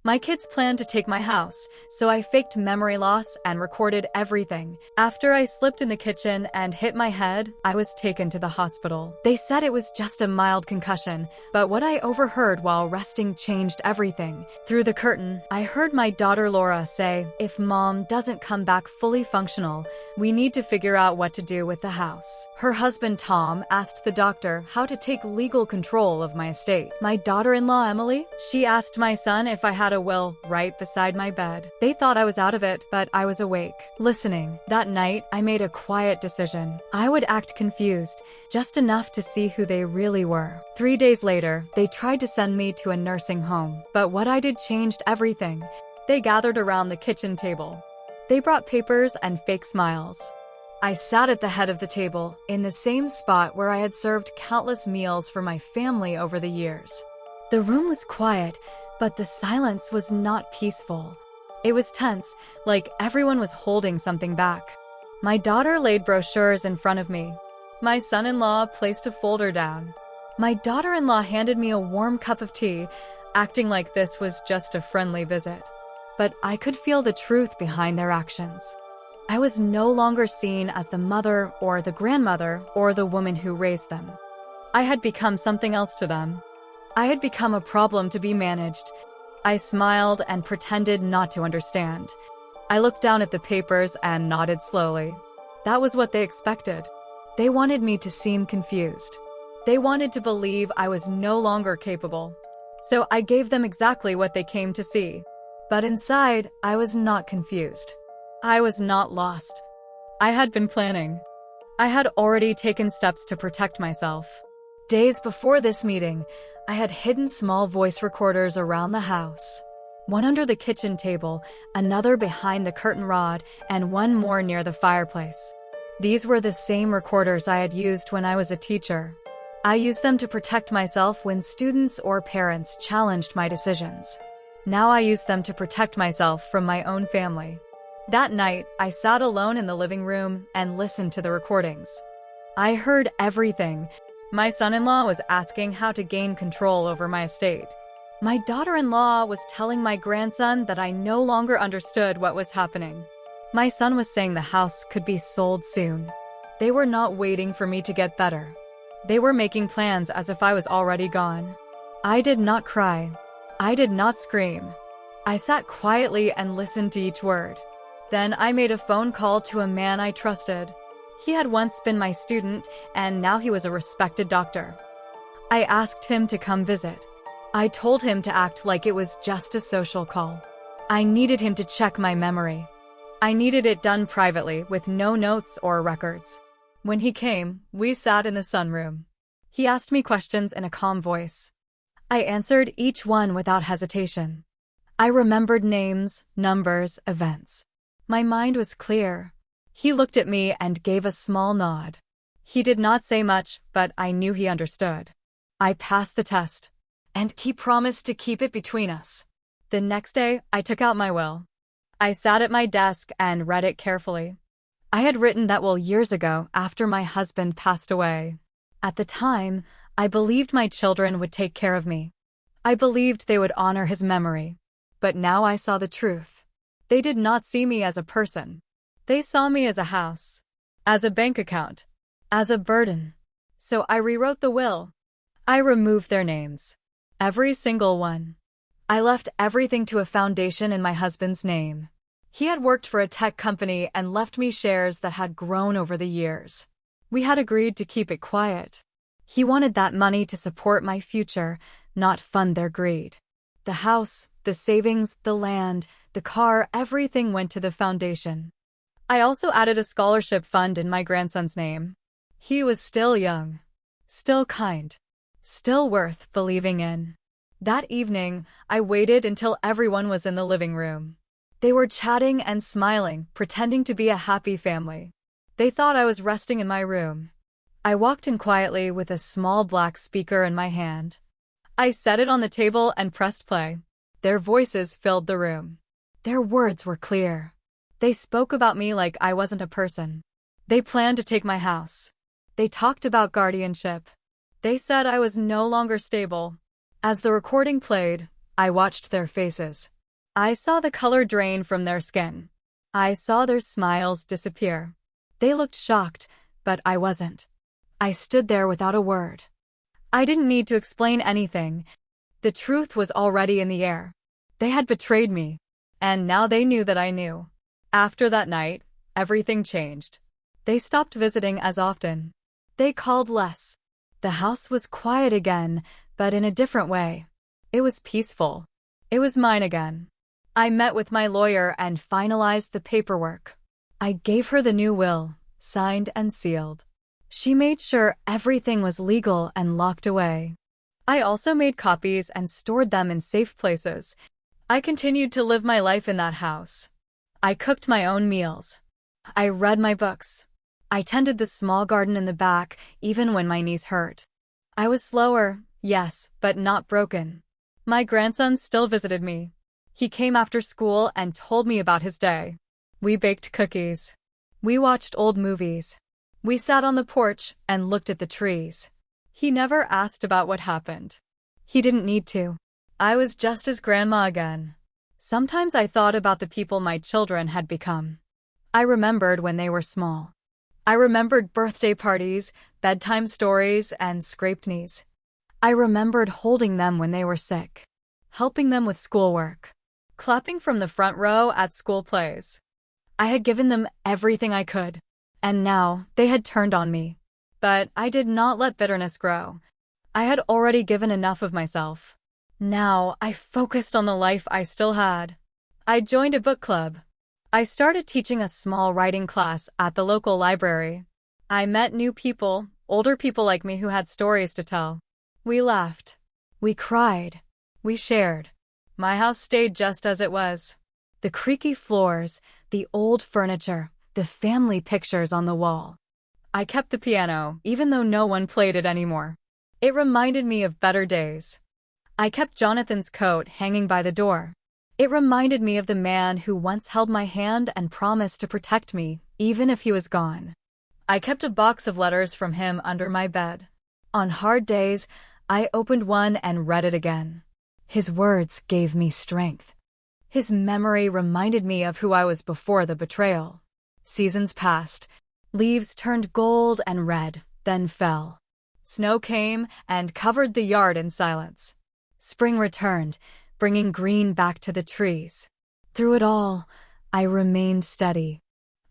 My kids planned to take my house, so I faked memory loss and recorded everything. After I slipped in the kitchen and hit my head, I was taken to the hospital. They said it was just a mild concussion, but what I overheard while resting changed everything. Through the curtain, I heard my daughter Laura say, "If mom doesn't come back fully functional, we need to figure out what to do with the house." Her husband Tom asked the doctor how to take legal control of my estate. My daughter-in-law Emily, she asked my son if I had a will right beside my bed. They thought I was out of it, but I was awake, listening. That night, I made a quiet decision. I would act confused, just enough to see who they really were. 3 days later, they tried to send me to a nursing home, but what I did changed everything. They gathered around the kitchen table. They brought papers and fake smiles. I sat at the head of the table, in the same spot where I had served countless meals for my family over the years. The room was quiet, but the silence was not peaceful. It was tense, like everyone was holding something back. My daughter laid brochures in front of me. My son-in-law placed a folder down. My daughter-in-law handed me a warm cup of tea, acting like this was just a friendly visit. But I could feel the truth behind their actions. I was no longer seen as the mother or the grandmother or the woman who raised them. I had become something else to them. I had become a problem to be managed. I smiled and pretended not to understand. I looked down at the papers and nodded slowly. That was what they expected. They wanted me to seem confused. They wanted to believe I was no longer capable. So I gave them exactly what they came to see. But inside, I was not confused. I was not lost. I had been planning. I had already taken steps to protect myself. Days before this meeting, I had hidden small voice recorders around the house. One under the kitchen table, another behind the curtain rod, and one more near the fireplace. These were the same recorders I had used when I was a teacher. I used them to protect myself when students or parents challenged my decisions. Now I use them to protect myself from my own family. That night, I sat alone in the living room and listened to the recordings. I heard everything. My son-in-law was asking how to gain control over my estate. My daughter-in-law was telling my grandson that I no longer understood what was happening. My son was saying the house could be sold soon. They were not waiting for me to get better. They were making plans as if I was already gone. I did not cry. I did not scream. I sat quietly and listened to each word. Then I made a phone call to a man I trusted. He had once been my student, and now he was a respected doctor. I asked him to come visit. I told him to act like it was just a social call. I needed him to check my memory. I needed it done privately, with no notes or records. When he came, we sat in the sunroom. He asked me questions in a calm voice. I answered each one without hesitation. I remembered names, numbers, events. My mind was clear. He looked at me and gave a small nod. He did not say much, but I knew he understood. I passed the test, and he promised to keep it between us. The next day, I took out my will. I sat at my desk and read it carefully. I had written that will years ago, after my husband passed away. At the time, I believed my children would take care of me. I believed they would honor his memory. But now I saw the truth. They did not see me as a person. They saw me as a house, as a bank account, as a burden. So I rewrote the will. I removed their names. Every single one. I left everything to a foundation in my husband's name. He had worked for a tech company and left me shares that had grown over the years. We had agreed to keep it quiet. He wanted that money to support my future, not fund their greed. The house, the savings, the land, the car, everything went to the foundation. I also added a scholarship fund in my grandson's name. He was still young, still kind, still worth believing in. That evening, I waited until everyone was in the living room. They were chatting and smiling, pretending to be a happy family. They thought I was resting in my room. I walked in quietly with a small black speaker in my hand. I set it on the table and pressed play. Their voices filled the room. Their words were clear. They spoke about me like I wasn't a person. They planned to take my house. They talked about guardianship. They said I was no longer stable. As the recording played, I watched their faces. I saw the color drain from their skin. I saw their smiles disappear. They looked shocked, but I wasn't. I stood there without a word. I didn't need to explain anything. The truth was already in the air. They had betrayed me, and now they knew that I knew. After that night, everything changed. They stopped visiting as often. They called less. The house was quiet again, but in a different way. It was peaceful. It was mine again. I met with my lawyer and finalized the paperwork. I gave her the new will, signed and sealed. She made sure everything was legal and locked away. I also made copies and stored them in safe places. I continued to live my life in that house. I cooked my own meals. I read my books. I tended the small garden in the back, even when my knees hurt. I was slower, yes, but not broken. My grandson still visited me. He came after school and told me about his day. We baked cookies. We watched old movies. We sat on the porch and looked at the trees. He never asked about what happened. He didn't need to. I was just his grandma again. Sometimes I thought about the people my children had become. I remembered when they were small. I remembered birthday parties, bedtime stories, and scraped knees. I remembered holding them when they were sick, helping them with schoolwork, clapping from the front row at school plays. I had given them everything I could, and now they had turned on me. But I did not let bitterness grow. I had already given enough of myself. Now I focused on the life I still had. I joined a book club. I started teaching a small writing class at the local library. I met new people, older people like me who had stories to tell. We laughed. We cried. We shared. My house stayed just as it was. The creaky floors, the old furniture, the family pictures on the wall. I kept the piano, even though no one played it anymore. It reminded me of better days. I kept Jonathan's coat hanging by the door. It reminded me of the man who once held my hand and promised to protect me, even if he was gone. I kept a box of letters from him under my bed. On hard days, I opened one and read it again. His words gave me strength. His memory reminded me of who I was before the betrayal. Seasons passed. Leaves turned gold and red, then fell. Snow came and covered the yard in silence. Spring returned, bringing green back to the trees. Through it all, I remained steady.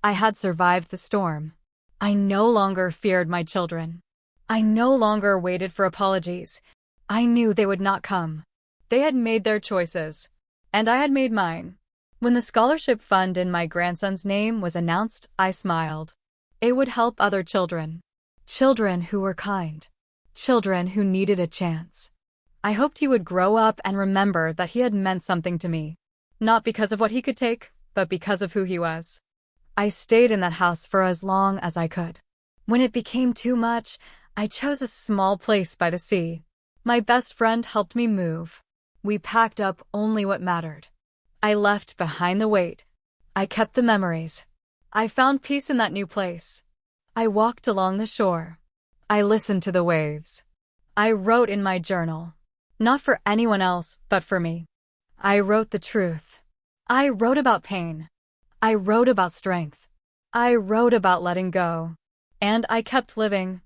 I had survived the storm. I no longer feared my children. I no longer waited for apologies. I knew they would not come. They had made their choices, and I had made mine. When the scholarship fund in my grandson's name was announced, I smiled. It would help other children. Children who were kind. Children who needed a chance. I hoped he would grow up and remember that he had meant something to me. Not because of what he could take, but because of who he was. I stayed in that house for as long as I could. When it became too much, I chose a small place by the sea. My best friend helped me move. We packed up only what mattered. I left behind the weight. I kept the memories. I found peace in that new place. I walked along the shore. I listened to the waves. I wrote in my journal. Not for anyone else, but for me. I wrote the truth. I wrote about pain. I wrote about strength. I wrote about letting go. And I kept living.